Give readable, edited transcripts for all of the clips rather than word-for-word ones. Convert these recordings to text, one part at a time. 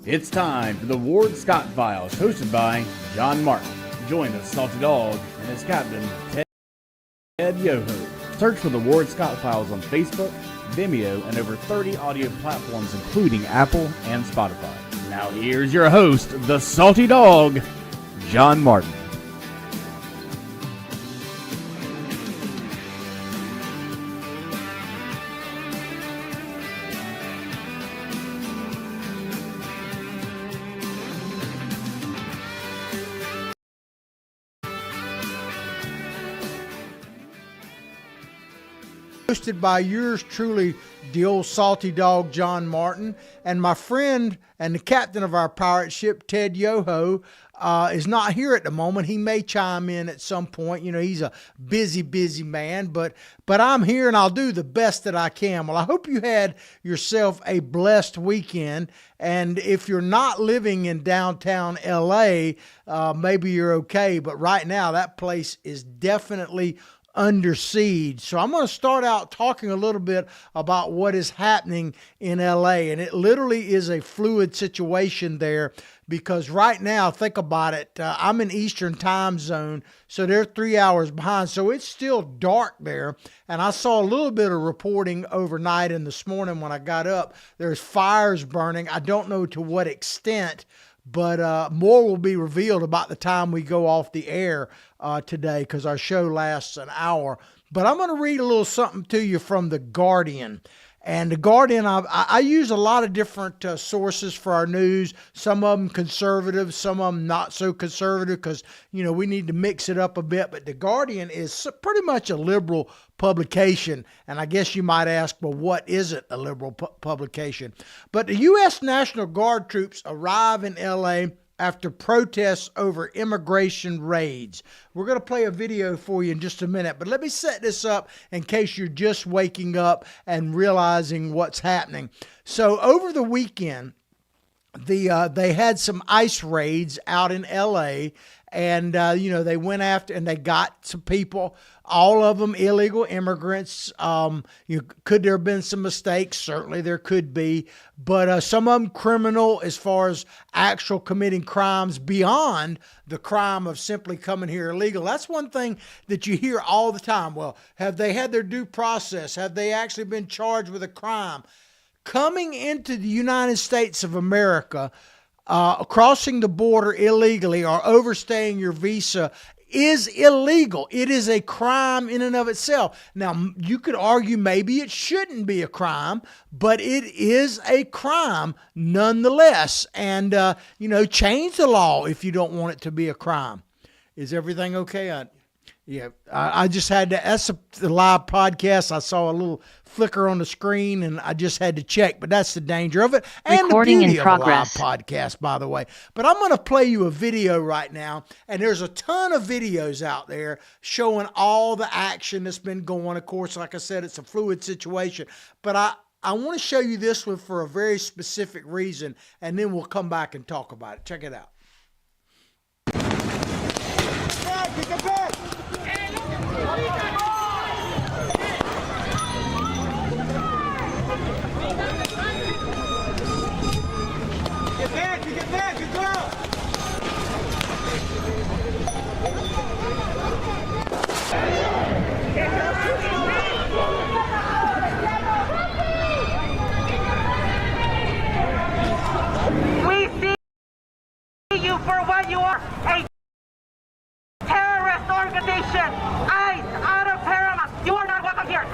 It's time for the Ward Scott Files, hosted by John Martin. Join the Salty Dog and his captain, Ted Yoho. Search for the Ward Scott Files on Facebook, Vimeo, and over 30 audio platforms, including Apple and Spotify. Now here's your host, the Salty Dog, John Martin. Hosted by yours truly, the old Salty Dog, John Martin, and my friend and the captain of our pirate ship, Ted Yoho, is not here at the moment. He may chime in at some point. You know, he's a busy man, but I'm here and I'll do the best that I can. Well, I hope you had yourself a blessed weekend. And if you're not living in downtown LA, maybe you're okay. But right now, that place is definitely under siege. So I'm going to start out talking a little bit about what is happening in LA. And it literally is a fluid situation there because right now, think about it, I'm in Eastern time zone, so they're 3 hours behind. So it's still dark there. And I saw a little bit of reporting overnight and this morning when I got up, there's fires burning. I don't know to what extent, but more will be revealed about the time we go off the air today because our show lasts an hour. But I'm going to read a little something to you from The Guardian. And The Guardian, I use a lot of different sources for our news. Some of them conservative, some of them not so conservative because, you know, we need to mix it up a bit. But The Guardian is pretty much a liberal publication. And I guess you might ask, well, what isn't a liberal publication? But the U.S. National Guard troops arrive in L.A. after protests over immigration raids. We're going to play a video for you in just a minute, but let me set this up in case you're just waking up and realizing what's happening. So over the weekend, they had some ICE raids out in LA, and they went after and they got some people, all of them illegal immigrants. Could there have been some mistakes? Certainly there could be, but some of them criminal as far as actual committing crimes beyond the crime of simply coming here illegal. That's one thing that you hear all the time. Well, have they had their due process? Have they actually been charged with a crime? Coming into the United States of America, crossing the border illegally or overstaying your visa is illegal. It is a crime in and of itself. Now, you could argue maybe it shouldn't be a crime, but it is a crime nonetheless. And, change the law if you don't want it to be a crime. Is everything okay? Yeah, I just had to, that's the live podcast. I saw a little flicker on the screen and I just had to check, but that's the danger of it. And Recording the beauty in progress. of a live podcast, by the way. But I'm going to play you a video right now. And there's a ton of videos out there showing all the action that's been going. Of course, like I said, it's a fluid situation, but I want to show you this one for a very specific reason. And then we'll come back and talk about it. Check it out. Get back! Get back, good girl! We see you for what you are, a terrorist organization. ICE, out of Paramount. You are not welcome here.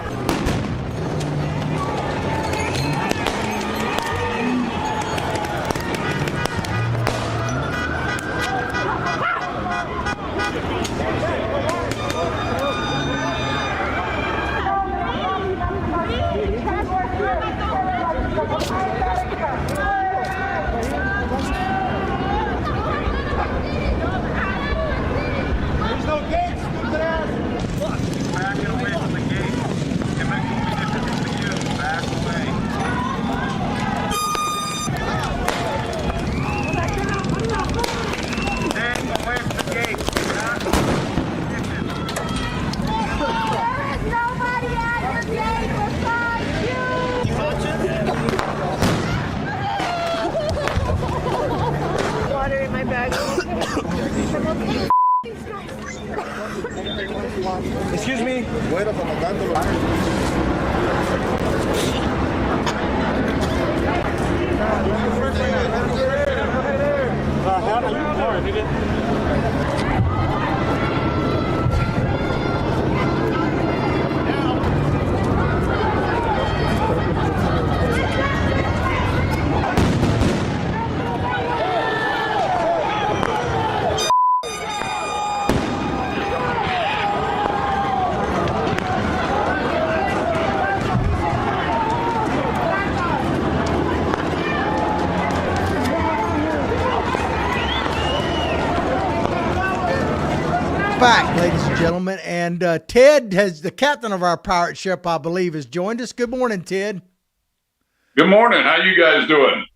There's no gates, stupid ass! my bag. Excuse me. Back, ladies and gentlemen, and Ted has, the captain of our pirate ship, I believe, has joined us. Good morning, Ted. Good morning. How you guys doing?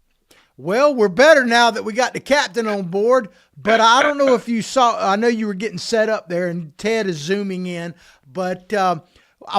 Well, we're better now that we got the captain on board, but I don't know if you saw, I know you were getting set up there and Ted is zooming in, but I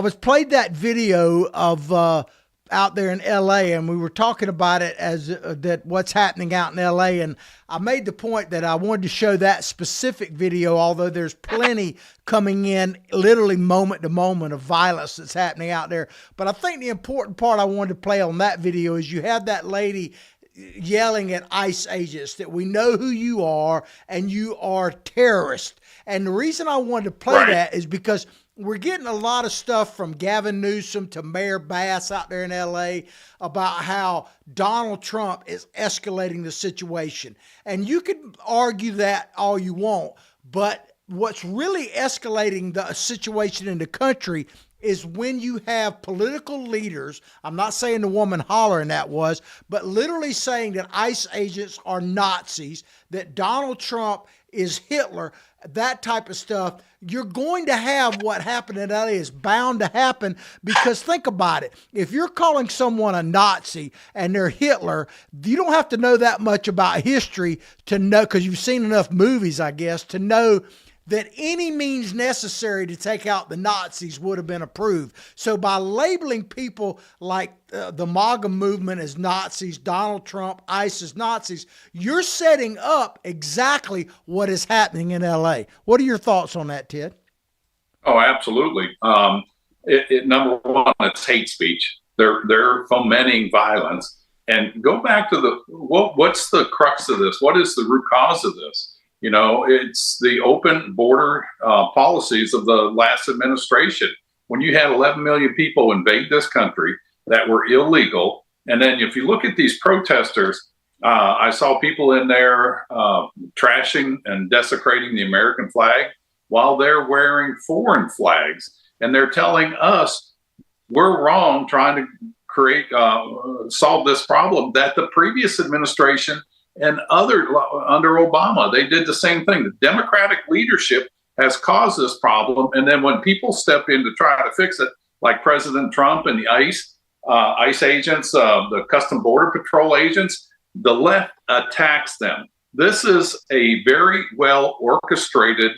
was played that video of out there in LA, and we were talking about it as that what's happening out in LA, and I made the point that I wanted to show that specific video, although there's plenty coming in literally moment to moment of violence that's happening out there. But I think the important part I wanted to play on that video is you have that lady yelling at ICE agents that we know who you are and you are terrorists. And the reason I wanted to play that is because we're getting a lot of stuff from Gavin Newsom to Mayor Bass out there in LA about how Donald Trump is escalating the situation. And you could argue that all you want, but what's really escalating the situation in the country is when you have political leaders, I'm not saying the woman hollering that was, but literally saying that ICE agents are Nazis, that Donald Trump is Hitler, that type of stuff. You're going to have what happened in LA is bound to happen, because think about it. If you're calling someone a Nazi and they're Hitler, you don't have to know that much about history to know, because you've seen enough movies, I guess, to know that any means necessary to take out the Nazis would have been approved. So by labeling people like the MAGA movement as Nazis, Donald Trump, ICE as Nazis, you're setting up exactly what is happening in LA. What are your thoughts on that, Ted? Oh, absolutely. Number one, it's hate speech. They're fomenting violence. And go back to what's the crux of this? What is the root cause of this? You know, it's the open border policies of the last administration. When you had 11 million people invade this country that were illegal, and then if you look at these protesters, I saw people in there trashing and desecrating the American flag while they're wearing foreign flags. And they're telling us we're wrong trying to create, solve this problem that the previous administration and under Obama, they did the same thing. The Democratic leadership has caused this problem. And then when people step in to try to fix it, like President Trump and the ICE agents, the Custom Border Patrol agents, the left attacks them. This is a very well orchestrated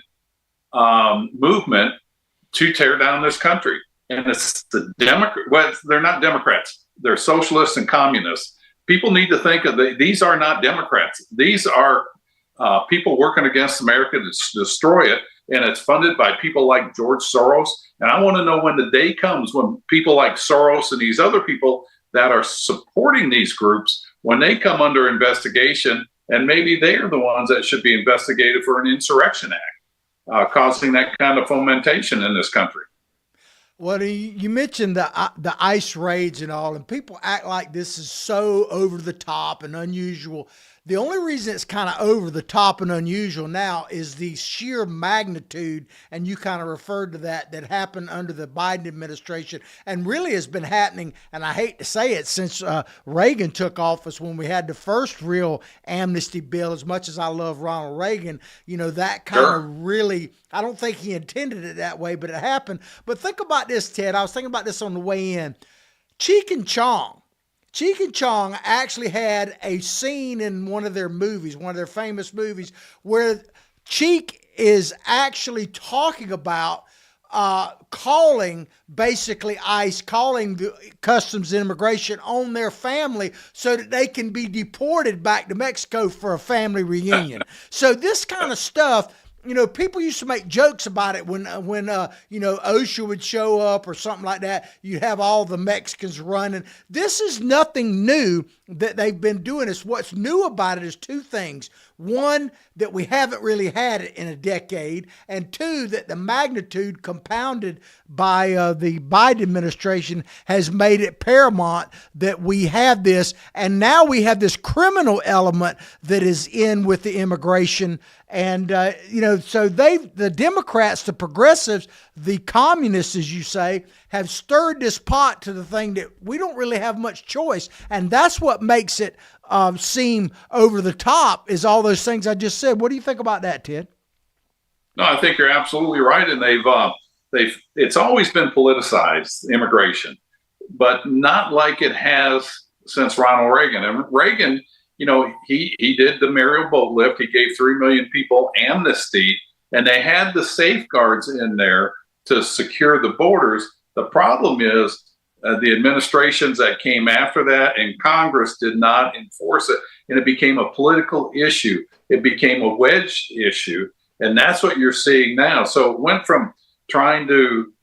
movement to tear down this country. And it's the well, they're not Democrats. They're socialists and communists. People need to think of these are not Democrats. These are people working against America to destroy it. And it's funded by people like George Soros. And I want to know when the day comes when people like Soros and these other people that are supporting these groups, when they come under investigation, and maybe they are the ones that should be investigated for an insurrection act, causing that kind of fomentation in this country. Well, you mentioned the ICE raids and all, and people act like this is so over the top and unusual. The only reason it's kind of over the top and unusual now is the sheer magnitude, and you kind of referred to that happened under the Biden administration and really has been happening, and I hate to say it, since Reagan took office, when we had the first real amnesty bill. As much as I love Ronald Reagan, you know, that kind of really, I don't think he intended it that way, but it happened. But think about this, Ted. I was thinking about this on the way in. Cheech and Chong actually had a scene in one of their movies, one of their famous movies, where Cheech is actually talking about calling basically ICE, calling the Customs and Immigration on their family so that they can be deported back to Mexico for a family reunion. So this kind of stuff, you know, people used to make jokes about it when you know, OSHA would show up or something like that. You'd have all the Mexicans running. This is nothing new that they've been doing. This. What's new about it is two things. One, that we haven't really had it in a decade. And two, that the magnitude compounded by the Biden administration has made it paramount that we have this. And now we have this criminal element that is in with the immigration. And, you know, so the Democrats, the progressives, the communists, as you say, have stirred this pot to the thing that we don't really have much choice. And that's what makes it seem over the top, is all those things I just said. What do you think about that, Ted? No, I think you're absolutely right. And it's always been politicized, immigration, but not like it has since Ronald Reagan. And Reagan, you know, he did the Mariel boat lift. He gave 3 million people amnesty, and they had the safeguards in there to secure the borders. The problem is the administrations that came after that and Congress did not enforce it, and it became a political issue. It became a wedge issue, and that's what you're seeing now. So it went from trying to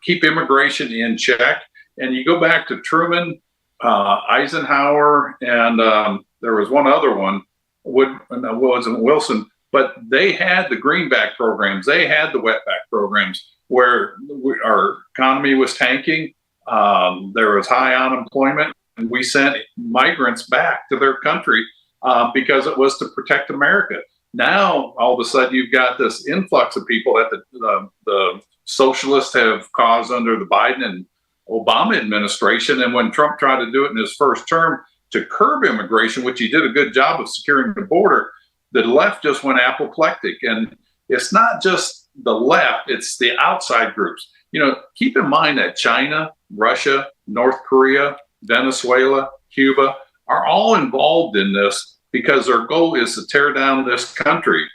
keep immigration in check, and you go back to Truman, Eisenhower, and there was one other one, wasn't Wilson, but they had the greenback programs. They had the wetback programs where our economy was tanking. There was high unemployment, and we sent migrants back to their country because it was to protect America. Now, all of a sudden, you've got this influx of people that the socialists have caused under the Biden and Obama administration. And when Trump tried to do it in his first term to curb immigration, which he did a good job of securing the border, the left just went apoplectic. And it's not just the left, it's the outside groups. You know, keep in mind that China, Russia, North Korea, Venezuela, Cuba are all involved in this because their goal is to tear down this country.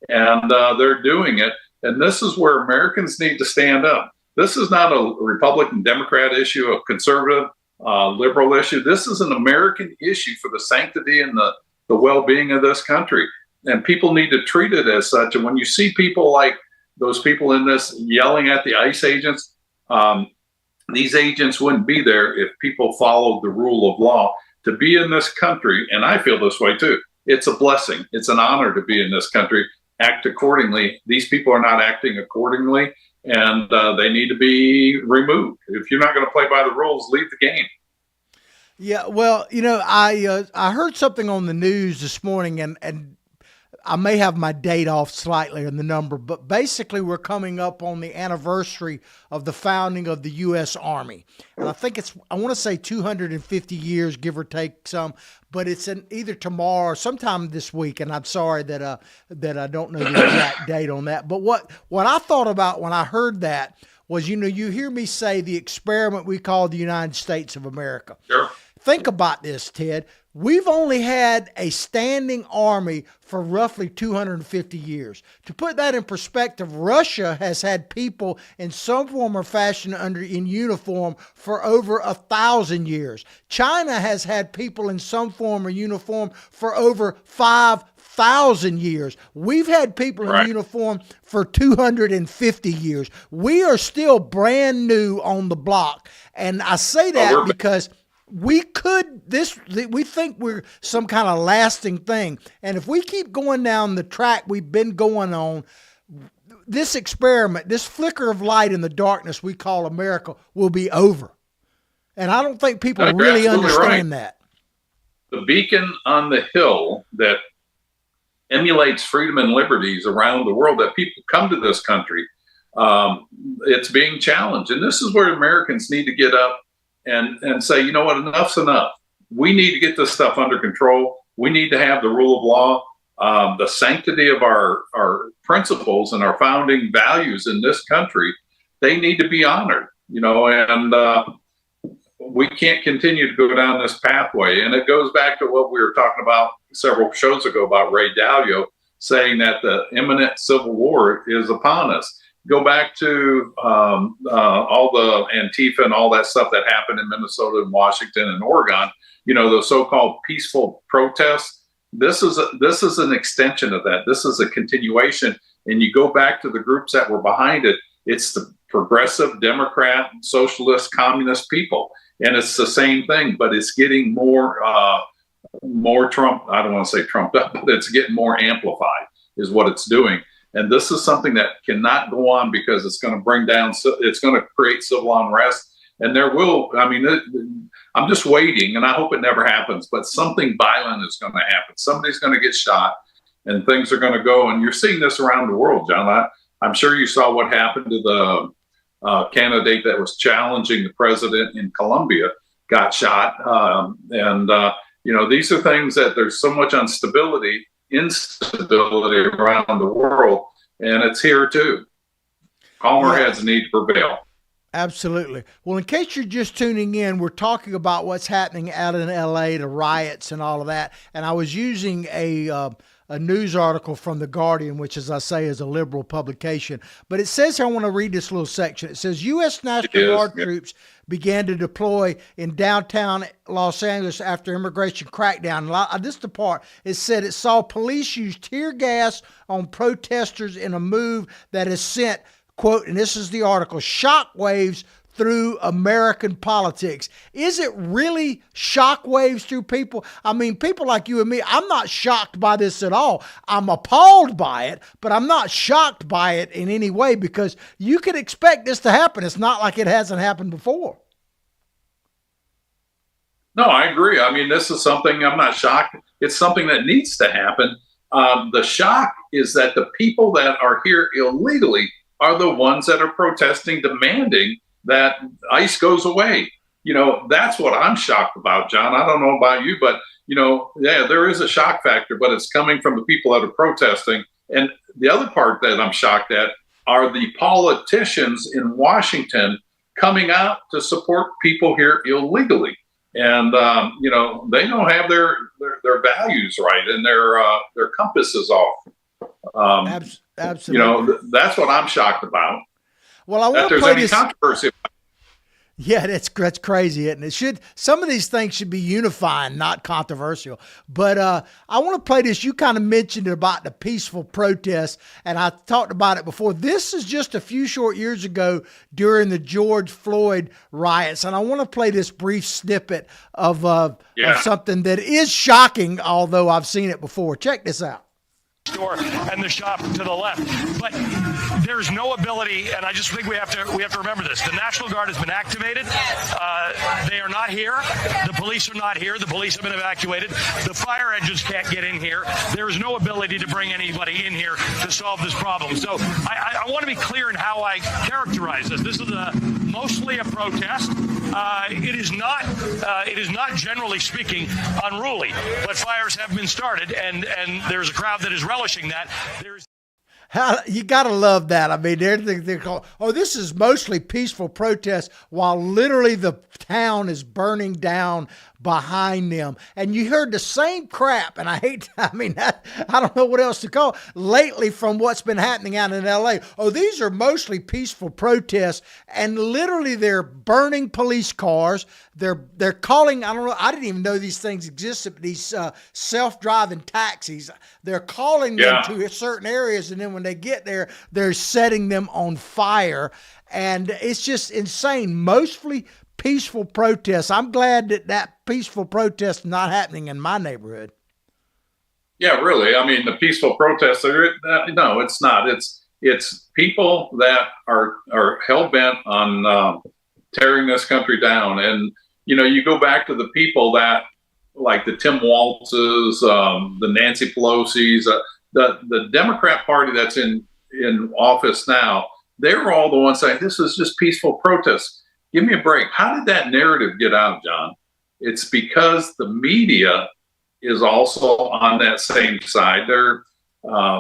And they're doing it. And this is where Americans need to stand up. This is not a Republican Democrat issue, a conservative liberal issue. This is an American issue for the sanctity and the well-being of this country. And people need to treat it as such. And when you see people like those people in this yelling at the ICE agents, these agents wouldn't be there if people followed the rule of law. To be in this country, and I feel this way too, it's a blessing. It's an honor to be in this country. Act accordingly. These people are not acting accordingly, and they need to be removed. If you're not going to play by the rules, leave the game. Yeah, well, you know, I heard something on the news this morning, and I may have my date off slightly on the number, but basically we're coming up on the anniversary of the founding of the U.S. Army. And I think I want to say 250 years, give or take some, but it's either tomorrow or sometime this week. And I'm sorry that I don't know the exact date on that. But what I thought about when I heard that was, you know, you hear me say the experiment we call the United States of America. Sure. Think about this, Ted. We've only had a standing army for roughly 250 years. To put that in perspective, Russia has had people in some form or fashion in uniform for over 1,000 years. China has had people in some form or uniform for over 5,000 years. We've had people in uniform for 250 years. We are still brand new on the block. And I say that because we think we're some kind of lasting thing. And if we keep going down the track we've been going on, this experiment, this flicker of light in the darkness we call America will be over. And I don't think people really understand that. The beacon on the hill that emulates freedom and liberties around the world, that people come to this country, it's being challenged. And this is where Americans need to get up and say, you know what, enough's enough. We need to get this stuff under control. We need to have the rule of law, the sanctity of our principles and our founding values in this country. They need to be honored, you know, and we can't continue to go down this pathway. And it goes back to what we were talking about several shows ago about Ray Dalio saying that the imminent civil war is upon us. go back to all the Antifa and all that stuff that happened in Minnesota and Washington and Oregon, the so-called peaceful protests. This is an extension of that. This is a continuation. And you go back to the groups that were behind it. It's the progressive, Democrat, socialist, communist people. And it's the same thing, but it's getting more Trump. I don't want to say trumped up, but it's getting more amplified is what it's doing. And this is something that cannot go on because it's going to create civil unrest. And I'm just waiting, and I hope it never happens, but something violent is going to happen. Somebody's going to get shot and things are going to go. And you're seeing this around the world, John. I'm sure you saw what happened to the candidate that was challenging the president in Colombia, got shot. These are things that there's so much instability around the world, and it's here too. Calmer heads need to prevail. Absolutely. Well, in case you're just tuning in, we're talking about what's happening out in LA, the riots and all of that. And I was using a news article from The Guardian, which, as I say, is a liberal publication. But it says, I want to read this little section. It says, U.S. National Guard troops began to deploy in downtown Los Angeles after immigration crackdown. This is the part. It said it saw police use tear gas on protesters in a move that has sent, quote, and this is the article, shockwaves through American politics. Is it really shockwaves through people? I mean, people like you and me, I'm not shocked by this at all. I'm appalled by it, but I'm not shocked by it in any way because you can expect this to happen. It's not like it hasn't happened before. No, I agree. I mean, this is something I'm not shocked. It's something that needs to happen. The shock is that the people that are here illegally are the ones that are protesting, demanding that ICE goes away. That's what I'm shocked about, John. I don't know about you, but, there is a shock factor, but it's coming from the people that are protesting. And the other part that I'm shocked at are the politicians in Washington coming out to support people here illegally. And, they don't have their values right and their compass is off. Absolutely. That's what I'm shocked about. Well, I want to play any this. Controversy. Yeah, that's crazy, isn't it? Some of these things should be unifying, not controversial. But I want to play this. You kind of mentioned about the peaceful protests, and I talked about it before. This is just a few short years ago during the George Floyd riots, and I want to play this brief snippet of something that is shocking, although I've seen it before. Check this out. Store and the shop to the left, but there's no ability, and I just think we have to remember this. The National Guard has been activated. They are not here. The police are not here. The police have been evacuated. The fire engines can't get in here. There is no ability to bring anybody in here to solve this problem. So I want to be clear in how I characterize this. This is mostly a protest. It is not generally speaking unruly, but fires have been started, and there's a crowd that is relishing that. You got to love that. I mean, they're called, this is mostly peaceful protest while literally the town is burning down behind them. And you heard the same crap, and I don't know what else to call it, lately from what's been happening out in LA. These are mostly peaceful protests, and literally they're burning police cars. They're calling, I didn't even know these things existed, but these self-driving taxis. They're calling them to certain areas, and then when they get there, they're setting them on fire. And it's just insane. Mostly peaceful protests. I'm glad that peaceful protest is not happening in my neighborhood. Yeah, really. I mean, the peaceful protests no, it's not. It's people that are hell bent on tearing this country down. And you go back to the people that, like the Tim Walzes, the Nancy Pelosi's, the Democrat Party that's in office now. They were all the ones saying this is just peaceful protests. Give me a break. How did that narrative get out, John? It's because the media is also on that same side. They're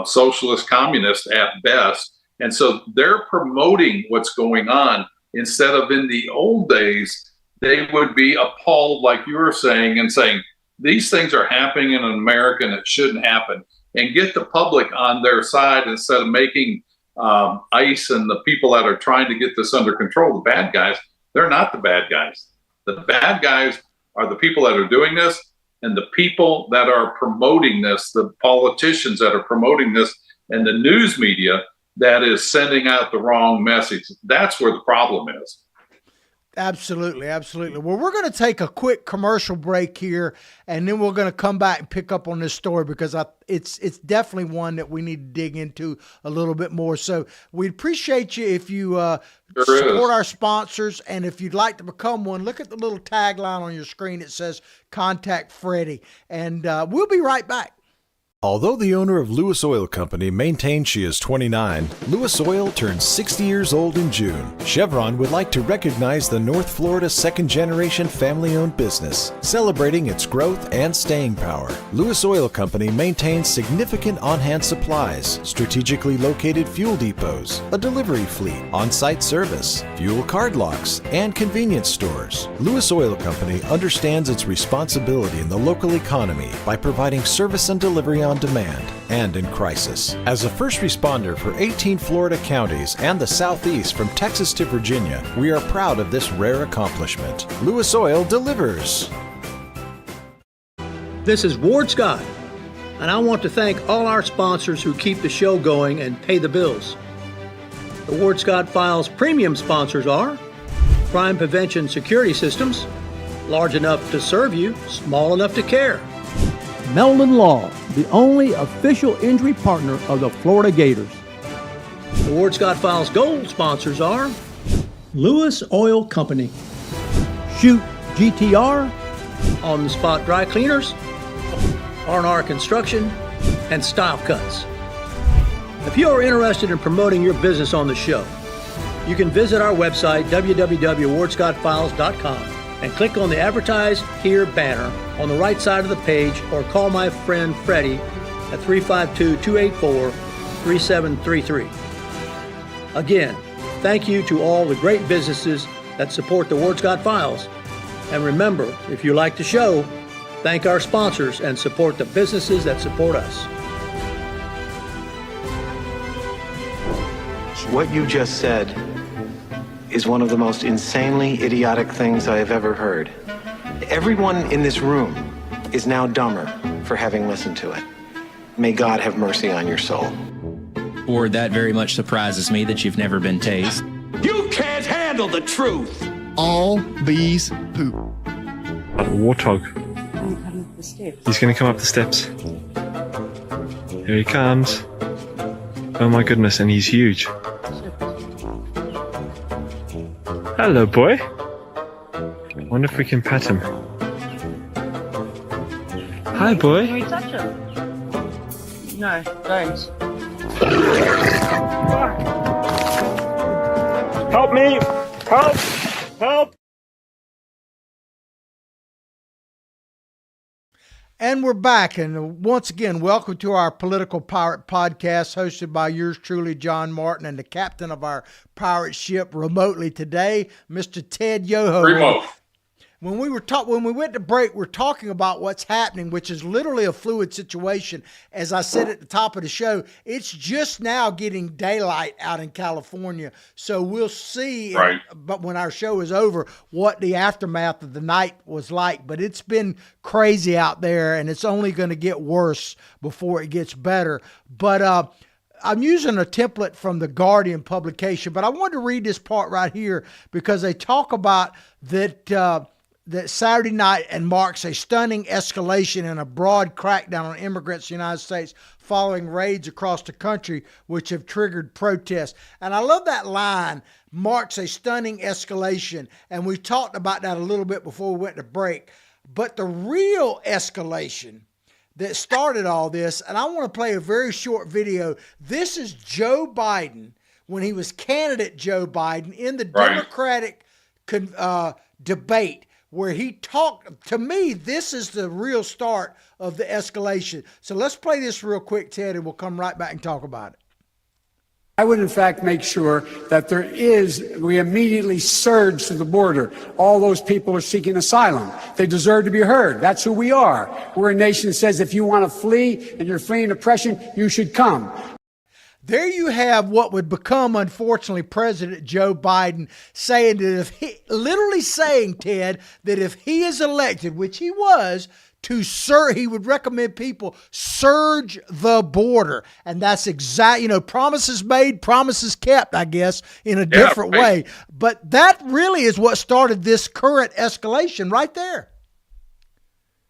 socialist, communist at best. And so they're promoting what's going on instead of in the old days, they would be appalled, like you were saying, and saying, these things are happening in America and it shouldn't happen, and get the public on their side instead of making ICE and the people that are trying to get this under control, the bad guys, they're not the bad guys. The bad guys are the people that are doing this, and the people that are promoting this, the politicians that are promoting this, and the news media that is sending out the wrong message. That's where the problem is. Absolutely, absolutely. Well, we're going to take a quick commercial break here, and then we're going to come back and pick up on this story because it's definitely one that we need to dig into a little bit more. So we'd appreciate you if you support our sponsors, and if you'd like to become one, look at the little tagline on your screen. It says "Contact Freddie," and we'll be right back. Although the owner of Lewis Oil Company maintains she is 29, Lewis Oil turns 60 years old in June. Chevron would like to recognize the North Florida second-generation family-owned business, celebrating its growth and staying power. Lewis Oil Company maintains significant on-hand supplies, strategically located fuel depots, a delivery fleet, on-site service, fuel card locks, and convenience stores. Lewis Oil Company understands its responsibility in the local economy by providing service and delivery on demand and in crisis. As a first responder for 18 Florida counties and the Southeast from Texas to Virginia, we are proud of this rare accomplishment. Lewis Oil delivers. This is Ward Scott, and I want to thank all our sponsors who keep the show going and pay the bills. The Ward Scott Files premium sponsors are Crime Prevention Security Systems, large enough to serve you, small enough to care. Meldon Law, the only official injury partner of the Florida Gators. The Ward Scott Files Gold sponsors are Lewis Oil Company, Shoot GTR, On the Spot Dry Cleaners, R&R Construction, and Style Cuts. If you are interested in promoting your business on the show, you can visit our website, www.wardscottfiles.com, and click on the Advertise Here banner on the right side of the page, or call my friend Freddie at 352-284-3733. Again, thank you to all the great businesses that support the Ward Scott Files. And remember, if you like the show, thank our sponsors and support the businesses that support us. What you just said is one of the most insanely idiotic things I have ever heard. Everyone in this room is now dumber for having listened to it. May God have mercy on your soul. Ward, that very much surprises me that you've never been tased. You can't handle the truth. All bees poop. A warthog. He's going to come up the steps. Here he comes. Oh my goodness, and he's huge. Hello, boy. I wonder if we can pet him. Hi, boy. Can we touch him? No, don't. Help me! Help! Help! And we're back, and once again, welcome to our Political Pirate Podcast, hosted by yours truly, John Martin, and the captain of our pirate ship remotely today, Mr. Ted Yoho. Remote. When we went to break, we're talking about what's happening, which is literally a fluid situation. As I said at the top of the show, it's just now getting daylight out in California. So we'll see, but when our show is over, what the aftermath of the night was like. But it's been crazy out there, and it's only going to get worse before it gets better. But I'm using a template from the Guardian publication, but I wanted to read this part right here because they talk about that Saturday night and marks a stunning escalation in a broad crackdown on immigrants in the United States following raids across the country, which have triggered protests. And I love that line, marks a stunning escalation. And we talked about that a little bit before we went to break. But the real escalation that started all this, and I want to play a very short video. This is Joe Biden when he was candidate Joe Biden in the Democratic debate, where he talked, to me, this is the real start of the escalation. So let's play this real quick, Ted, and we'll come right back and talk about it. I would, in fact, make sure that we immediately surge to the border. All those people are seeking asylum. They deserve to be heard. That's who we are. We're a nation that says if you want to flee and you're fleeing oppression, you should come. there you have what would become, unfortunately, President Joe Biden saying that literally saying, Ted, that if he is elected, which he was, he would recommend people surge the border. And that's promises made, promises kept, I guess, in a different way. But that really is what started this current escalation right there.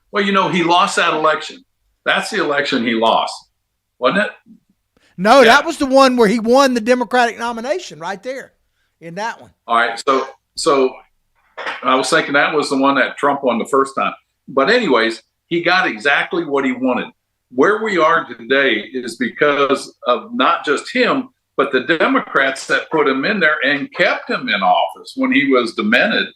Well, he lost that election. That's the election he lost, wasn't it? No, that was the one where he won the Democratic nomination right there in that one. All right. So I was thinking that was the one that Trump won the first time. But anyways, he got exactly what he wanted. Where we are today is because of not just him, but the Democrats that put him in there and kept him in office when he was demented.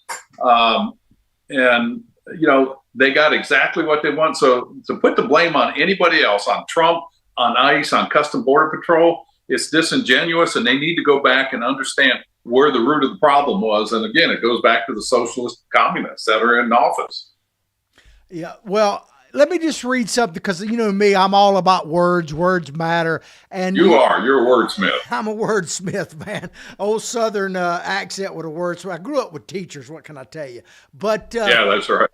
They got exactly what they want. So to put the blame on anybody else, on Trump, on ICE, on Custom Border Patrol, it's disingenuous, and they need to go back and understand where the root of the problem was. And again, it goes back to the socialist communists that are in office. Yeah, well, let me just read something because, me, I'm all about words. Words matter. And you're a wordsmith. I'm a wordsmith, man. Old Southern accent with a wordsmith. I grew up with teachers. What can I tell you? But yeah, that's right.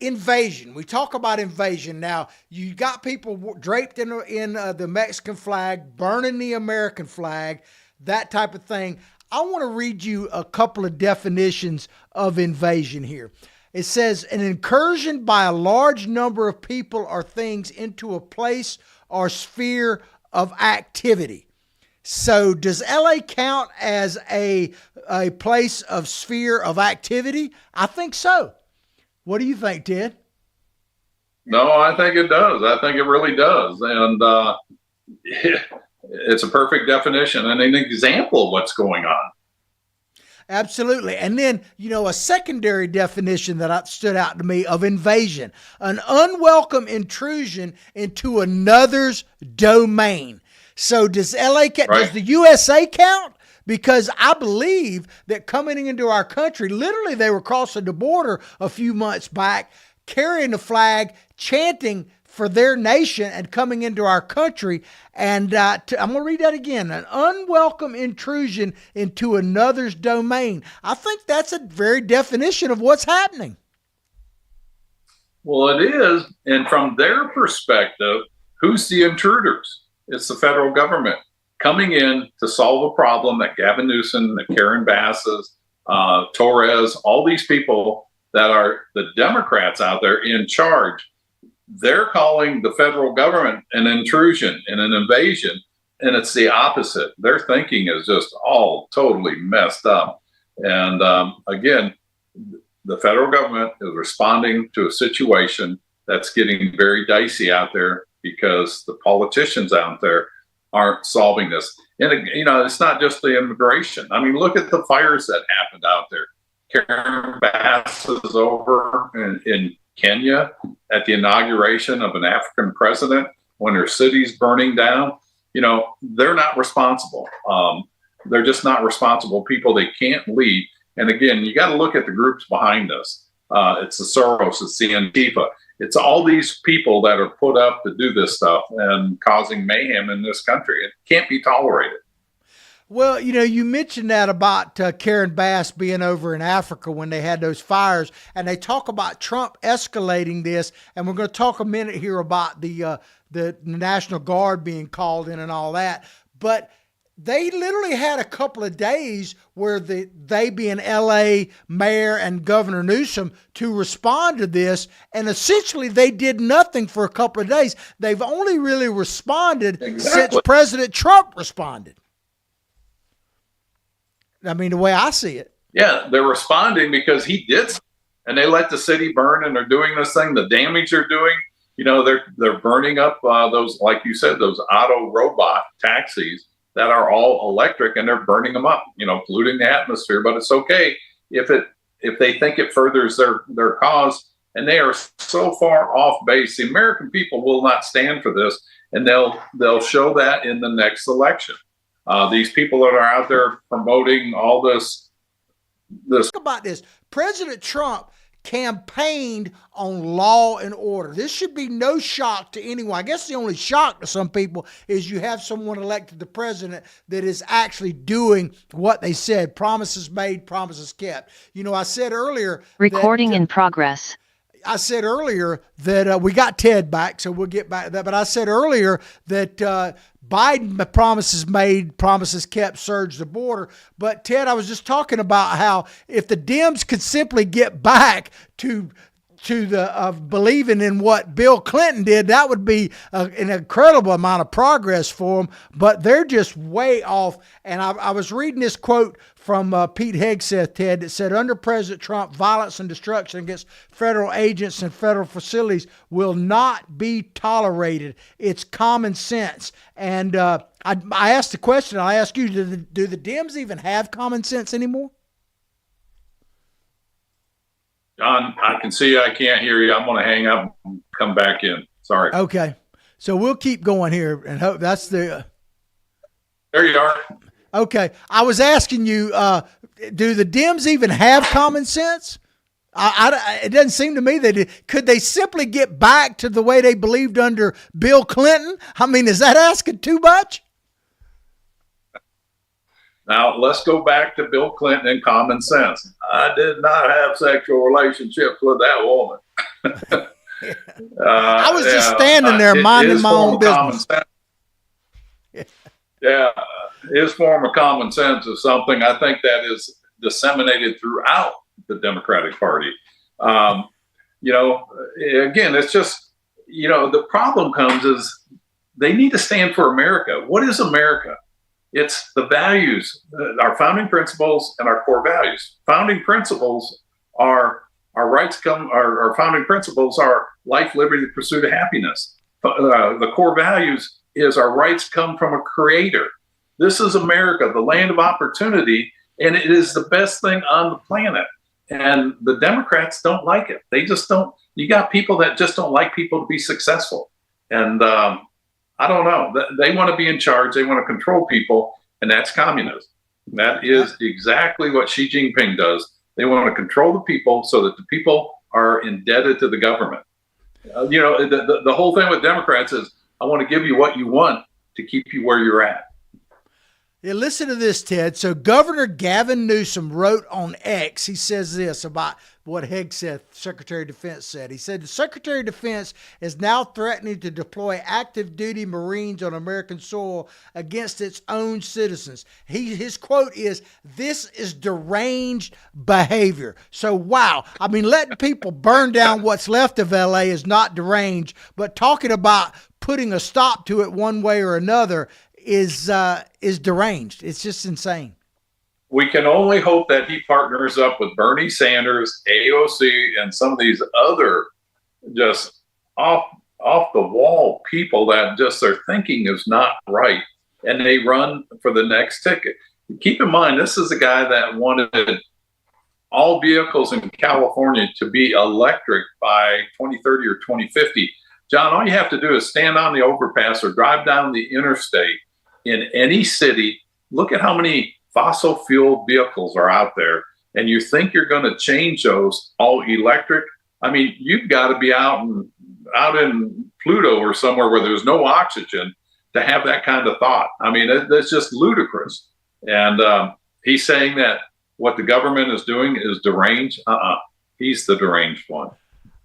Invasion. We talk about invasion. Now, you got people draped in the Mexican flag, burning the American flag, that type of thing. I want to read you a couple of definitions of invasion here. It says an incursion by a large number of people or things into a place or sphere of activity. So does LA count as a place of sphere of activity? I think so. What do you think, Ted? No, I think it does. I think it really does. And it's a perfect definition and an example of what's going on. Absolutely. And then, a secondary definition that stood out to me of invasion, an unwelcome intrusion into another's domain. So does LA count? Right. Does the USA count? Because I believe that coming into our country, literally they were crossing the border a few months back, carrying the flag, chanting for their nation and coming into our country. And I'm going to read that again. An unwelcome intrusion into another's domain. I think that's a very definition of what's happening. Well, it is. And from their perspective, who's the intruders? It's the federal government coming in to solve a problem that Gavin Newsom, that Karen Bass's, Torres, all these people that are the Democrats out there in charge. They're calling the federal government an intrusion and an invasion, and it's the opposite. Their thinking is just all totally messed up. And again, the federal government is responding to a situation that's getting very dicey out there because the politicians out there aren't solving this. And, it's not just the immigration. I mean, look at the fires that happened out there. Karen Bass is over in Kenya at the inauguration of an African president when her city's burning down. They're not responsible. They're just not responsible people. They can't lead. And again, you got to look at the groups behind us. It's the Soros, it's the Antifa. It's all these people that are put up to do this stuff and causing mayhem in this country. It can't be tolerated. Well, you mentioned that about Karen Bass being over in Africa when they had those fires, and they talk about Trump escalating this, and we're going to talk a minute here about the National Guard being called in and all that. But they literally had a couple of days where they being LA mayor and Governor Newsom to respond to this, and essentially they did nothing for a couple of days. They've only really responded since President Trump responded. I mean, the way I see it. Yeah, they're responding because he did, and they let the city burn, and they're doing this thing. The damage they're doing, they're burning up those, like you said, those auto robot taxis that are all electric, and they're burning them up, polluting the atmosphere. But it's okay if they think it furthers their cause, and they are so far off base. The American people will not stand for this, and they'll show that in the next election. These people that are out there promoting all this. Think about this. President Trump campaigned on law and order. This should be no shock to anyone. I guess the only shock to some people is you have someone elected the president that is actually doing what they said. Promises made, promises kept. You know, I said earlier. Recording in progress. I said earlier that we got Ted back, so we'll get back to that. But I said earlier that Biden promises made, promises kept, surged the border. But Ted, I was just talking about how if the Dems could simply get back to the believing in what Bill Clinton did, that would be an incredible amount of progress for them. But they're just way off. And I was reading this quote from Pete Hegseth, Ted, that said, under President Trump, violence and destruction against federal agents and federal facilities will not be tolerated. It's common sense. And I asked the question, I ask you, do the Dems even have common sense anymore? John, I can see I can't hear you. I'm going to hang up and come back in. Sorry. Okay. So we'll keep going here and hope that's the... There you are. Okay. I was asking you, do the Dems even have common sense? It doesn't seem to me that could they simply get back to the way they believed under Bill Clinton? I mean, is that asking too much? Now, let's go back to Bill Clinton and common sense. I did not have sexual relationships with that woman. I was just standing there minding my own business. Yeah, his form of common sense is something I think that is disseminated throughout the Democratic Party. You know, again, it's just, you know, the problem comes is they need to stand for America. What is America? It's the values, our founding principles and our core values. Founding principles are our rights our founding principles are life, liberty, the pursuit of happiness. The core values is our rights come from a creator. This is America, the land of opportunity, and it is the best thing on the planet. And the Democrats don't like it. They just don't. You got people that just don't like people to be successful. And I don't know. They want to be in charge. They want to control people, and that's communism. That is exactly what Xi Jinping does. They want to control the people so that the people are indebted to the government. You know, the whole thing with Democrats is, I want to give you what you want to keep you where you're at. Yeah, listen to this, Ted. So Governor Gavin Newsom wrote on X, he says this about what Hegseth, Secretary of Defense, said. He said, the Secretary of Defense is now threatening to deploy active duty Marines on American soil against its own citizens. His quote is, this is deranged behavior. So, wow. I mean, letting people burn down what's left of LA is not deranged, but talking about putting a stop to it one way or another is deranged. It's just insane. We can only hope that he partners up with Bernie Sanders, AOC, and some of these other just off the wall people that just their thinking is not right, and they run for the next ticket. Keep in mind, this is a guy that wanted all vehicles in California to be electric by 2030 or 2050. John, all you have to do is stand on the overpass or drive down the interstate in any city. Look at how many fossil fuel vehicles are out there, and you think you're going to change those all electric. I mean, you've got to be out in Pluto or somewhere where there's no oxygen to have that kind of thought. I mean, that's just ludicrous. And he's saying that what the government is doing is deranged. He's the deranged one.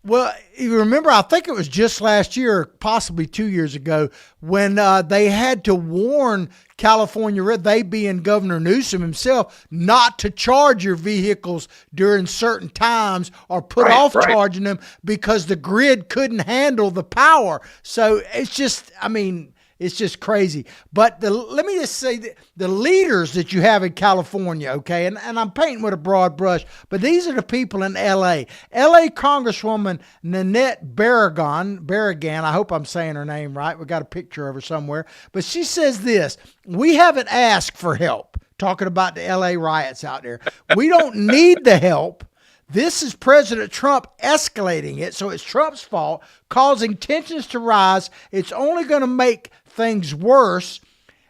Well, you remember, I think it was just last year, possibly 2 years ago, when they had to warn California, they being Governor Newsom himself, not to charge your vehicles during certain times or put off charging them because the grid couldn't handle the power. So it's just, I mean, it's just crazy. But let me just say, the leaders that you have in California, okay, and I'm painting with a broad brush, but these are the people in L.A. L.A. Congresswoman Nanette Barragán, I hope I'm saying her name right. We got a picture of her somewhere. But she says this, we haven't asked for help, talking about the L.A. riots out there. We don't need the help. This is President Trump escalating it, so it's Trump's fault, causing tensions to rise. It's only going to make things worse.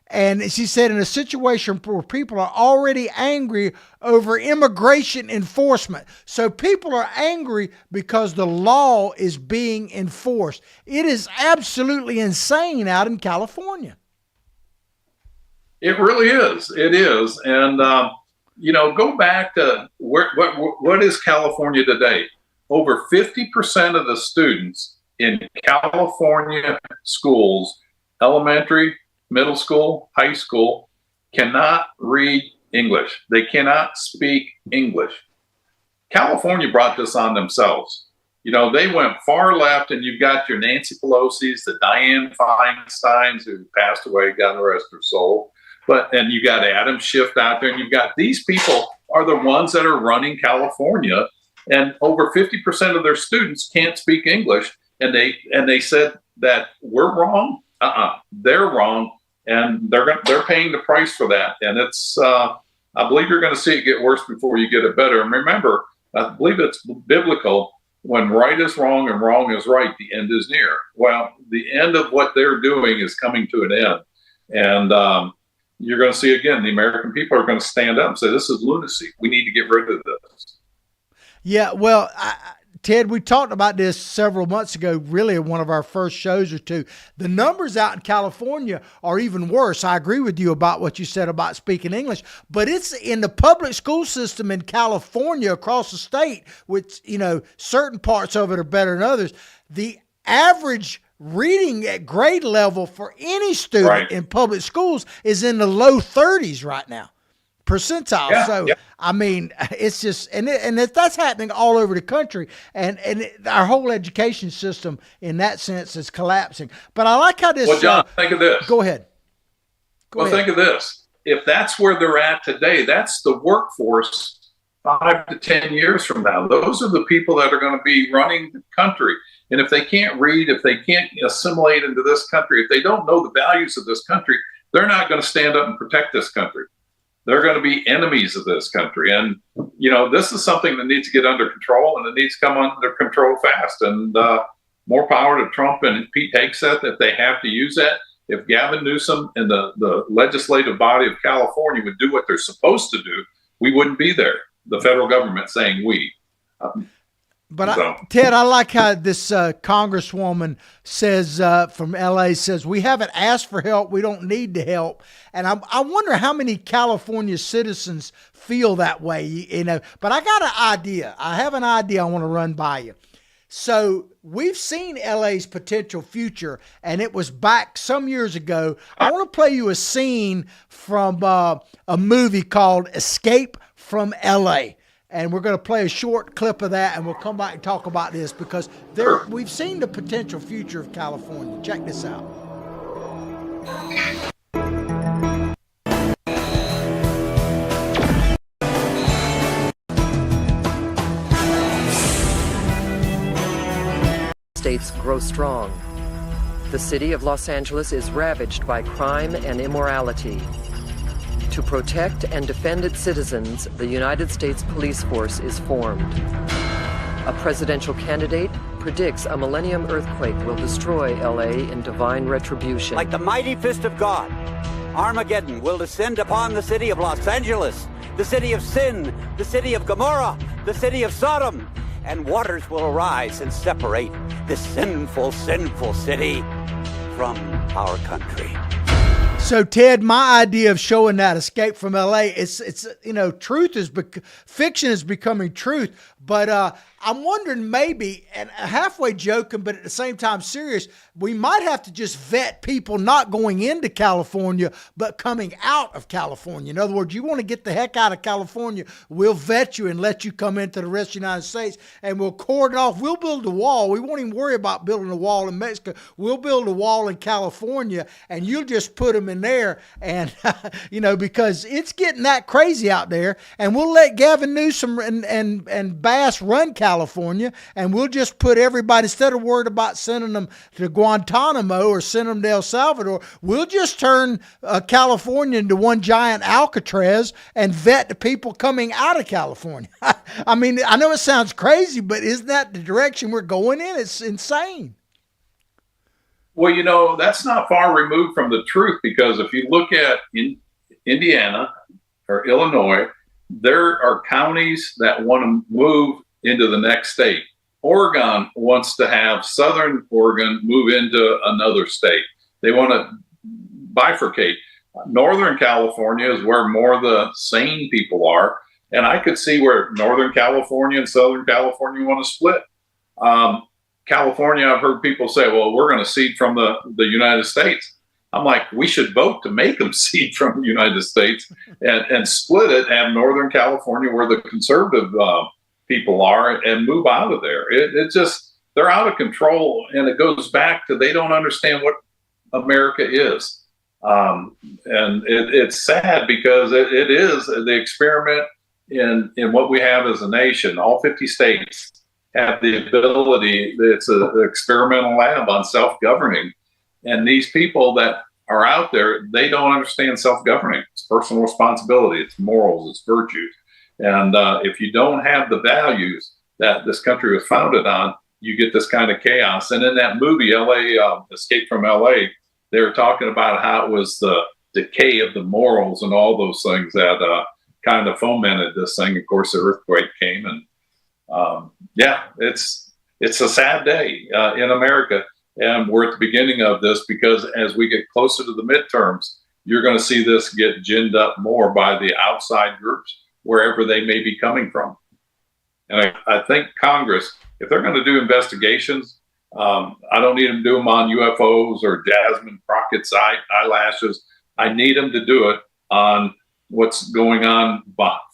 And she said, in a situation where people are already angry over immigration enforcement. So people are angry because the law is being enforced. It is absolutely insane out in California. It really is. It is. And, go back to what is California today? Over 50% of the students in California schools, elementary, middle school, high school, cannot read English. They cannot speak English. California brought this on themselves. They went far left, and you've got your Nancy Pelosi's, the Dianne Feinsteins, who passed away, God rest her soul. And you got Adam Schiff out there, and you've got these people are the ones that are running California, and over 50% of their students can't speak English, and they said that we're wrong. They're wrong. And they're paying the price for that. And it's, I believe you're going to see it get worse before you get it better. And remember, I believe it's biblical. When right is wrong and wrong is right, the end is near. Well, the end of what they're doing is coming to an end. And you're going to see, again, the American people are going to stand up and say, this is lunacy. We need to get rid of this. Yeah, well, Ted, we talked about this several months ago, really in one of our first shows or two. The numbers out in California are even worse. I agree with you about what you said about speaking English, but it's in the public school system in California across the state, which, certain parts of it are better than others. The average reading at grade level for any student in public schools is in the low 30s right now. Percentile. I mean, it's just, and that's happening all over the country, and our whole education system in that sense is collapsing. But I like how this. Well, John, think of this. Go ahead. Think of this. If that's where they're at today, that's the workforce 5 to 10 years from now. Those are the people that are going to be running the country. And if they can't read, if they can't assimilate into this country, if they don't know the values of this country, they're not going to stand up and protect this country. They're going to be enemies of this country. And, this is something that needs to get under control, and it needs to come under control fast. And more power to Trump and Pete Hegseth if they have to use that. If Gavin Newsom and the legislative body of California would do what they're supposed to do, we wouldn't be there. The federal government saying we. Ted, I like how this congresswoman says from LA says, we haven't asked for help. We don't need the help. And I wonder how many California citizens feel that way, but I got an idea. I have an idea I want to run by you. So we've seen LA's potential future, and it was back some years ago. I want to play you a scene from a movie called Escape from LA. And we're going to play a short clip of that, and we'll come back and talk about this because we've seen the potential future of California. Check this out. States grow strong. The city of Los Angeles is ravaged by crime and immorality. To protect and defend its citizens, the United States Police Force is formed. A presidential candidate predicts a millennium earthquake will destroy LA in divine retribution. Like the mighty fist of God, Armageddon will descend upon the city of Los Angeles, the city of sin, the city of Gomorrah, the city of Sodom, and waters will arise and separate this sinful, sinful city from our country. So, Ted, my idea of showing that Escape from LA, it's fiction is becoming truth. But I'm wondering maybe, and halfway joking, but at the same time serious, we might have to just vet people not going into California, but coming out of California. In other words, you want to get the heck out of California, we'll vet you and let you come into the rest of the United States, and we'll cordon off. We'll build a wall. We won't even worry about building a wall in Mexico. We'll build a wall in California, and you'll just put them in there, and because it's getting that crazy out there, and we'll let Gavin Newsom and Bass run California, and we'll just put everybody, instead of worried about sending them to Guantanamo or sending them to El Salvador, we'll just turn California into one giant Alcatraz and vet the people coming out of California. I mean, I know it sounds crazy, but isn't that the direction we're going in? It's insane. Well, you know, that's not far removed from the truth, because if you look at Indiana or Illinois, there are counties that want to move into the next state. Oregon wants to have Southern Oregon move into another state. They want to bifurcate. Northern California is where more of the sane people are. And I could see where Northern California and Southern California want to split. California, I've heard people say, well, we're going to cede from the United States. I'm like, we should vote to make them cede from the United States and split it, and have Northern California where the conservative people are, and move out of there. It just, they're out of control. And it goes back to, they don't understand what America is. And it's sad, because it is the experiment in what we have as a nation. All 50 states have the ability. It's an experimental lab on self-governing. And these people that are out there, they don't understand self-governing. It's personal responsibility, it's morals, it's virtues. And if you don't have the values that this country was founded on, you get this kind of chaos. And in that movie, Escape from LA, they were talking about how it was the decay of the morals and all those things that kind of fomented this thing. Of course, the earthquake came, and it's a sad day in America. And we're at the beginning of this, because as we get closer to the midterms, you're going to see this get ginned up more by the outside groups, wherever they may be coming from. And I think Congress, if they're going to do investigations, I don't need them to do them on UFOs or Jasmine Crockett's eyelashes. I need them to do it on what's going on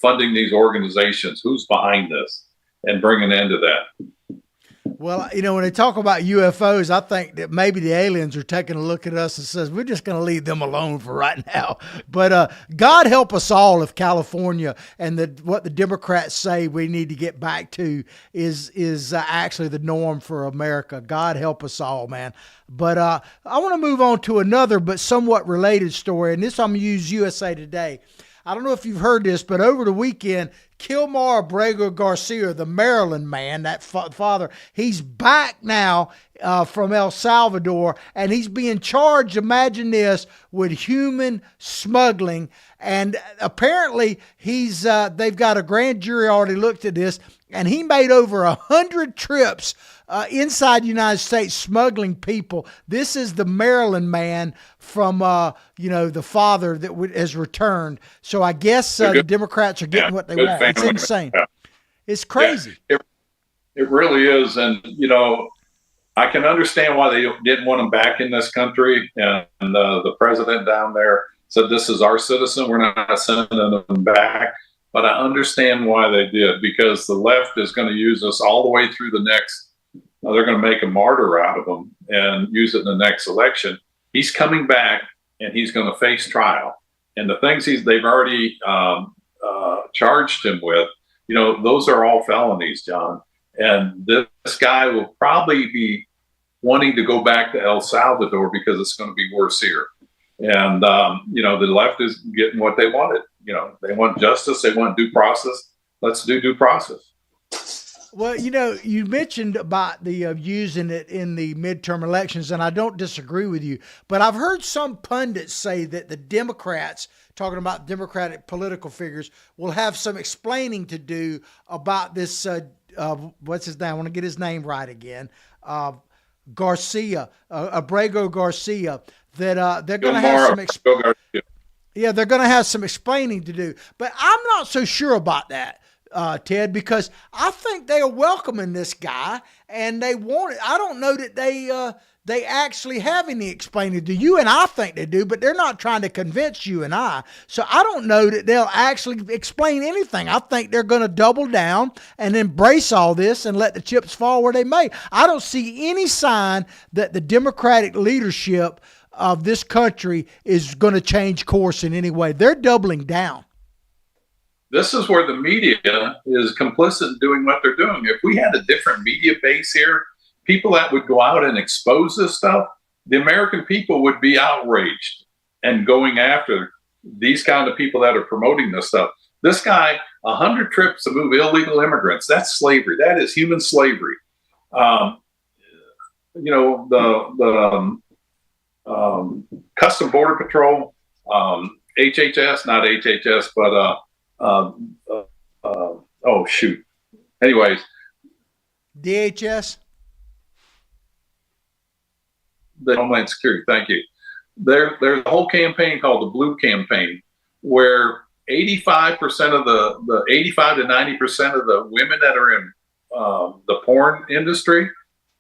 funding these organizations, who's behind this, and bring an end to that. Well, you know, when they talk about UFOs, I think that maybe the aliens are taking a look at us and says, we're just going to leave them alone for right now. But God help us all if California and what the Democrats say we need to get back to is actually the norm for America. God help us all, man. But I want to move on to another but somewhat related story, and this I'm going to use USA Today. I don't know if you've heard this, but over the weekend, Kilmar Abrego Garcia, the Maryland man, that father, he's back now from El Salvador, and he's being charged, imagine this, with human smuggling. And apparently they've got a grand jury already looked at this, and he made over 100 trips inside the United States smuggling people. This is the Maryland man from, the father that has returned. So I guess the Democrats are getting what they want. It's insane. Yeah. It's crazy. Yeah, it really is. And, I can understand why they didn't want him back in this country. And the president down there said, this is our citizen. We're not sending them back. But I understand why they did, because the left is going to use us all the way through the next. They're going to make a martyr out of him and use it in the next election. He's coming back, and he's going to face trial. And the things they've already charged him with, those are all felonies, John. And this guy will probably be wanting to go back to El Salvador because it's going to be worse here. And, the left is getting what they wanted. They want justice. They want due process. Let's do due process. Well, you mentioned about the using it in the midterm elections, and I don't disagree with you. But I've heard some pundits say that the Democrats, talking about Democratic political figures, will have some explaining to do about this. What's his name? I want to get his name right again. Garcia, Abrego Garcia. That they're going to have some. They're going to have some explaining to do. But I'm not so sure about that. Ted, because I think they are welcoming this guy and they want it. I don't know that they actually have any explaining to you, and I think they do, but they're not trying to convince you and I. So I don't know that they'll actually explain anything. I think they're going to double down and embrace all this and let the chips fall where they may. I don't see any sign that the Democratic leadership of this country is going to change course in any way. They're doubling down. This is where the media is complicit in doing what they're doing. If we had a different media base here, people that would go out and expose this stuff, the American people would be outraged and going after these kind of people that are promoting this stuff. This guy, 100 trips to move illegal immigrants, that's slavery. That is human slavery. The Custom Border Patrol, HHS, not HHS, but oh shoot. Anyways, DHS, the Homeland Security. Thank you. There's a whole campaign called the Blue Campaign, where 85% of the 85 to 90% of the women that are in the porn industry,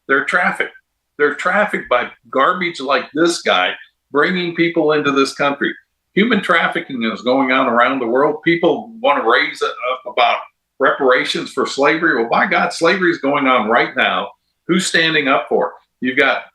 they're trafficked. They're trafficked by garbage like this guy, bringing people into this country. Human trafficking is going on around the world. People want to raise it up about reparations for slavery. Well, by God, slavery is going on right now. Who's standing up for it? You've got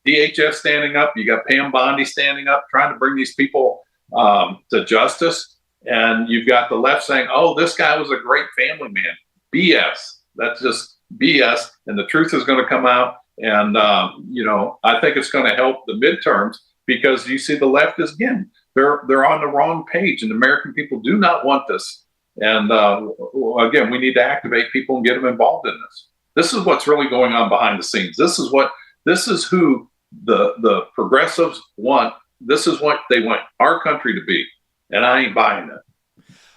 DHS standing up. You got Pam Bondi standing up, trying to bring these people to justice. And you've got the left saying, oh, this guy was a great family man. BS. That's just BS. And the truth is going to come out. And, I think it's going to help the midterms, because you see the left is, again, they're on the wrong page, and the American people do not want this. And again, we need to activate people and get them involved in this. This is what's really going on behind the scenes. This is who the progressives want. This is what they want our country to be. And I ain't buying it.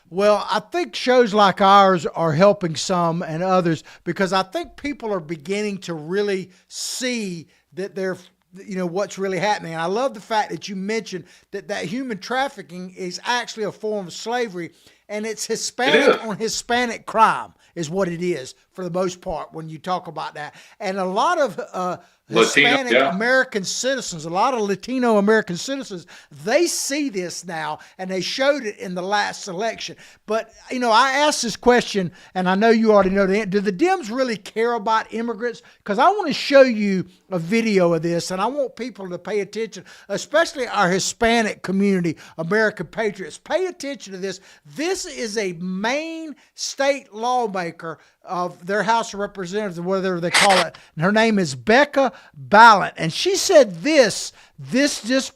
Well, I think shows like ours are helping some and others, because I think people are beginning to really see that they're, what's really happening. And I love the fact that you mentioned that human trafficking is actually a form of slavery, and it's Hispanic on Hispanic crime is what it is for the most part when you talk about that. And a lot of Hispanic American citizens, a lot of Latino American citizens, they see this now, and they showed it in the last election. But, I asked this question, and I know you already know the answer. Do the Dems really care about immigrants? Because I want to show you a video of this, and I want people to pay attention, especially our Hispanic community, American patriots. Pay attention to this. This is a Maine state lawmaker of their House of Representatives, whatever they call it. And her name is Becca Balint. And she said this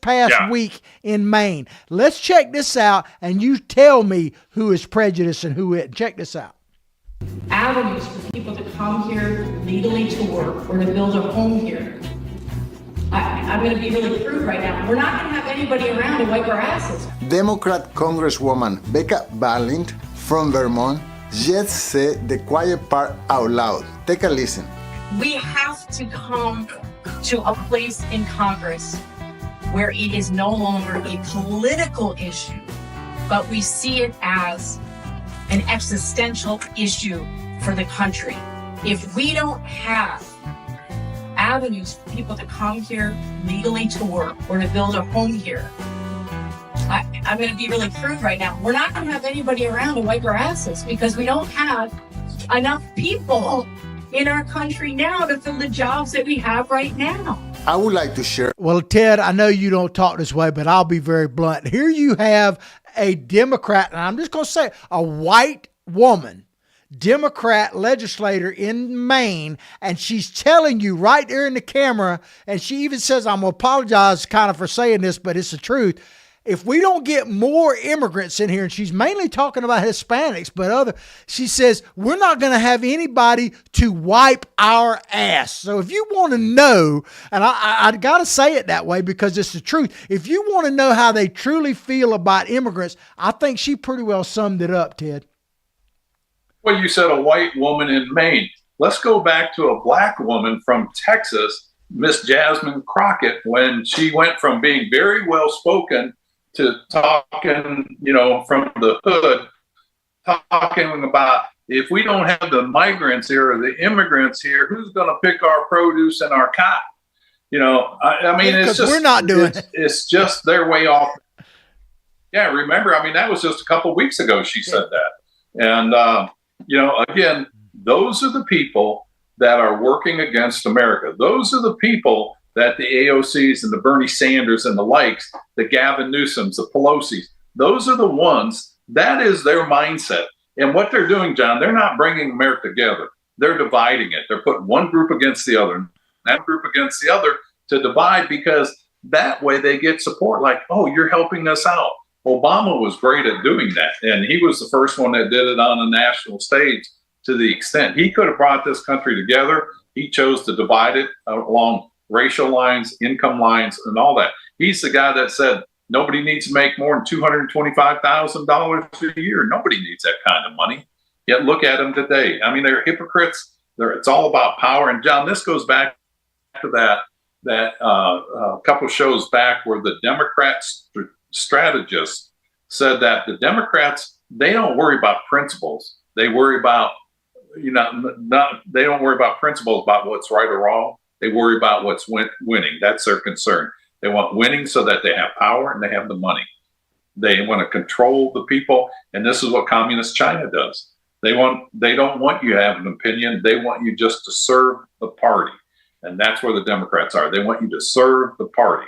past week in Maine. Let's check this out, and you tell me who is prejudiced and who isn't. Check this out. Avenues for people to come here legally to work or to build a home here. I'm going to be really crude right now. We're not going to have anybody around to wipe our asses. Democrat Congresswoman Becca Balint from Vermont just said the quiet part out loud. Take a listen. We have to come to a place in Congress where it is no longer a political issue, but we see it as an existential issue for the country. If we don't have avenues for people to come here legally to work or to build a home here, I'm going to be really crude right now. We're not going to have anybody around to wipe our asses, because we don't have enough people in our country now to fill the jobs that we have right now. I would like to share. Well, Ted, I know you don't talk this way, but I'll be very blunt. Here you have a Democrat, and I'm just going to say a white woman, Democrat legislator in Maine, and she's telling you right there in the camera, and she even says, I'm going to apologize kind of for saying this, but it's the truth. If we don't get more immigrants in here, and she's mainly talking about Hispanics, but she says, we're not going to have anybody to wipe our ass. So if you want to know, and I got to say it that way because it's the truth. If you want to know how they truly feel about immigrants, I think she pretty well summed it up, Ted. Well, you said a white woman in Maine. Let's go back to a black woman from Texas, Miss Jasmine Crockett, when she went from being very well spoken to talking, from the hood, talking about if we don't have the migrants here or the immigrants here, who's going to pick our produce and our cotton? It's just, we're not doing it. It's just their way off. Yeah, remember, that was just a couple of weeks ago she said that. And, again, those are the people that are working against America. Those are the people that the AOCs and the Bernie Sanders and the likes, the Gavin Newsoms, the Pelosi's, those are the ones, that is their mindset. And what they're doing, John, they're not bringing America together. They're dividing it. They're putting one group against the other, that group against the other to divide, because that way they get support like, oh, you're helping us out. Obama was great at doing that. And he was the first one that did it on a national stage to the extent he could have brought this country together. He chose to divide it along racial lines, income lines, and all that. He's the guy that said nobody needs to make more than $225,000 a year. Nobody needs that kind of money. Yet look at them today. I mean, they're hypocrites. It's all about power. And John, this goes back to that couple shows back where the Democrat strategists said that the Democrats, they don't worry about principles. They worry about, they don't worry about principles about what's right or wrong. They worry about what's winning. That's their concern. They want winning so that they have power and they have the money. They want to control the people. And this is what communist China does. They don't want you to have an opinion. They want you just to serve the party. And that's where the Democrats are. They want you to serve the party.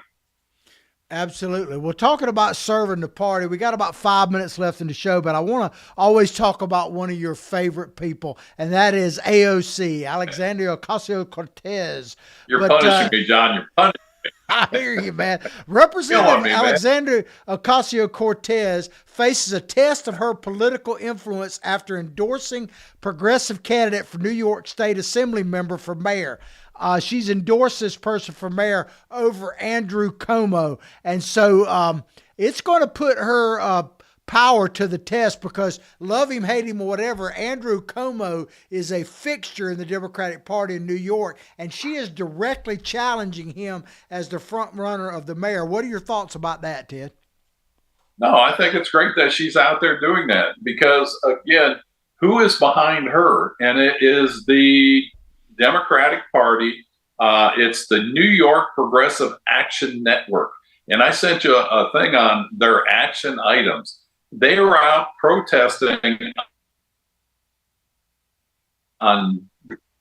Absolutely. Well, talking about serving the party, we got about 5 minutes left in the show, but I want to always talk about one of your favorite people, and that is AOC, Alexandria Ocasio-Cortez. You're punishing me, John. You're punishing me. I hear you, man. Representative Alexandria Ocasio-Cortez faces a test of her political influence after endorsing progressive candidate for New York State Assembly member for mayor. She's endorsed this person for mayor over Andrew Cuomo. And so it's going to put her power to the test because love him, hate him, or whatever, Andrew Cuomo is a fixture in the Democratic Party in New York, and she is directly challenging him as the front runner of the mayor. What are your thoughts about that, Ted? No, I think it's great that she's out there doing that because, again, who is behind her? And it is the Democratic Party. It's the New York Progressive Action Network. And I sent you a thing on their action items. They were out protesting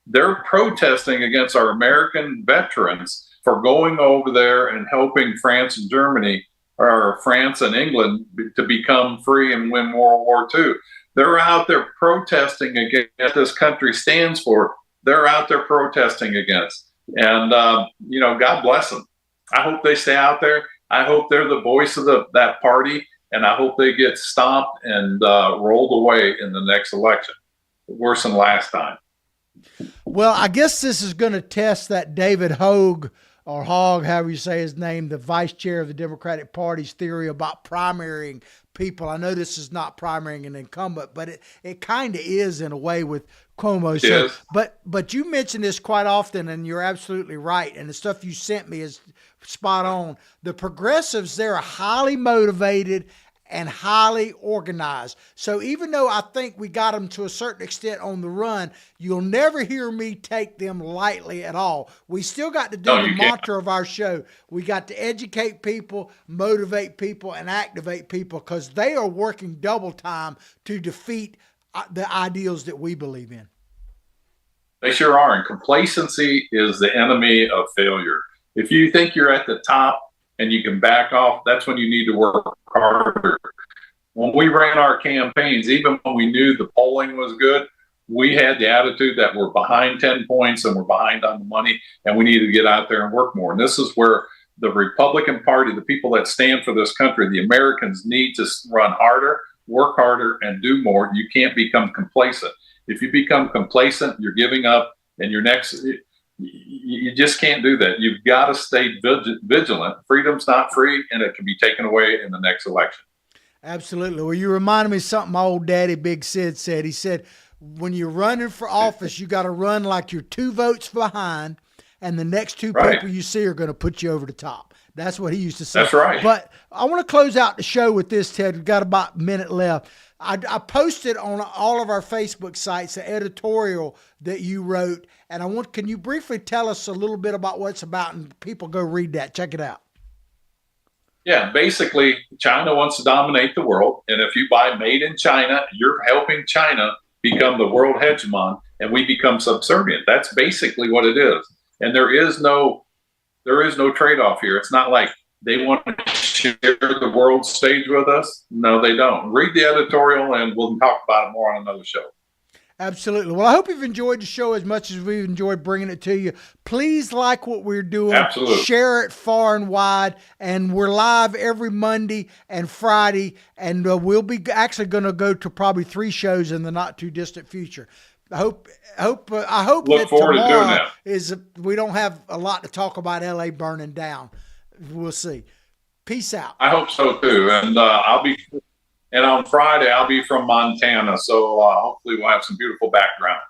they're protesting against our American veterans for going over there and helping France and Germany, or France and England, to become free and win World War II. They're out there protesting against what this country stands for. They're out there protesting against. And, God bless them. I hope they stay out there. I hope they're the voice of that party. And I hope they get stomped and rolled away in the next election. Worse than last time. Well, I guess this is going to test that David Hogg, or Hogg, however you say his name, the vice chair of the Democratic Party's theory about primarying people. I know this is not primarying an incumbent, but it kind of is in a way with Cuomo. So, but you mention this quite often, and you're absolutely right. And the stuff you sent me is spot on. The progressives, they're highly motivated and highly organized. So even though I think we got them to a certain extent on the run, you'll never hear me take them lightly at all. We still got to do the mantra of our show. We got to educate people, motivate people, and activate people because they are working double time to defeat the ideals that we believe in. They sure are. And complacency is the enemy of failure. If you think you're at the top and you can back off, that's when you need to work harder. When we ran our campaigns, even when we knew the polling was good, we had the attitude that we're behind 10 points and we're behind on the money and we need to get out there and work more. And this is where the Republican Party, the people that stand for this country, the Americans need to run harder, work harder, and do more. You can't become complacent. If you become complacent, you're giving up, and you just can't do that. You've got to stay vigilant. Freedom's not free, and it can be taken away in the next election. Absolutely. Well, you reminded me of something my old daddy, Big Sid, said. He said, when you're running for office, you got to run like you're 2 votes behind, and the next 2 people you see are going to put you over the top. That's what he used to say. That's right. But I want to close out the show with this, Ted. We've got about a minute left. I posted on all of our Facebook sites an editorial that you wrote, and can you briefly tell us a little bit about what it's about, and people go read that. Check it out. Yeah, basically, China wants to dominate the world, and if you buy made in China, you're helping China become the world hegemon, and we become subservient. That's basically what it is. And there is no trade-off here. It's not like they want to share the world stage with us. No, they don't. Read the editorial, and we'll talk about it more on another show. Absolutely. Well, I hope you've enjoyed the show as much as we've enjoyed bringing it to you. Please like what we're doing. Absolutely. Share it far and wide. And we're live every Monday and Friday. And we'll be actually going to go to probably 3 shows in the not too distant future. I hope Look that forward to doing tomorrow that. we don't have a lot to talk about LA burning down. We'll see. Peace out. I hope so too. And on Friday I'll be from Montana, so hopefully we'll have some beautiful background.